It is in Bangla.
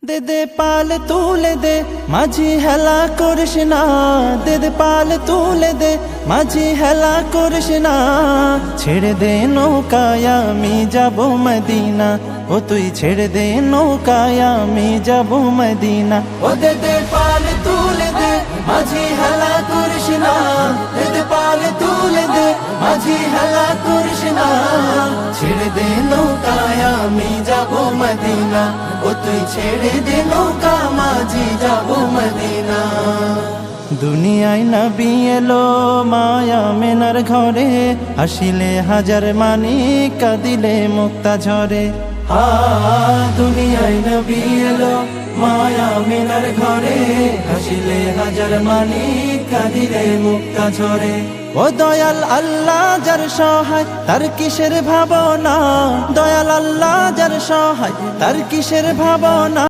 দে দে পাল তুলে দে মাঝি হেলা করিস না, দে দে পাল তুলে দে মাঝি হেলা করিস না। ছেড়ে দে নৌকায় আমি যাব মদিনা, ও তুই ছেড়ে দে নৌকায় আমি যাব মদিনা। ও দে দে পাল তুলে দে মাঝি হেলা করিস না, দে দে পাল তুলে দে মাঝি হেলা করিস না। ছেড়ে দে নৌকায় আমি যাব মদিনা, ও তুই ছেড়ে দে নৌকা মাঝি যাব মদিনা। দুনিয়ায় নবী এলো মায়া মেনার ঘরে, হাসিলে হাজার মানিক কাঁদিলে মুক্তা ঝরে। দুনিয়ায় নবী এলো মায়া মেনার ঘরে, হাসিলে হাজার মানিক কাঁদিলে মুক্তা ঝরে। ও দয়াল আল্লাহ যার সহায় তার কিসের ভাবনা, দয়াল আল্লাহ যার সহায় তার কিসের ভাবনা।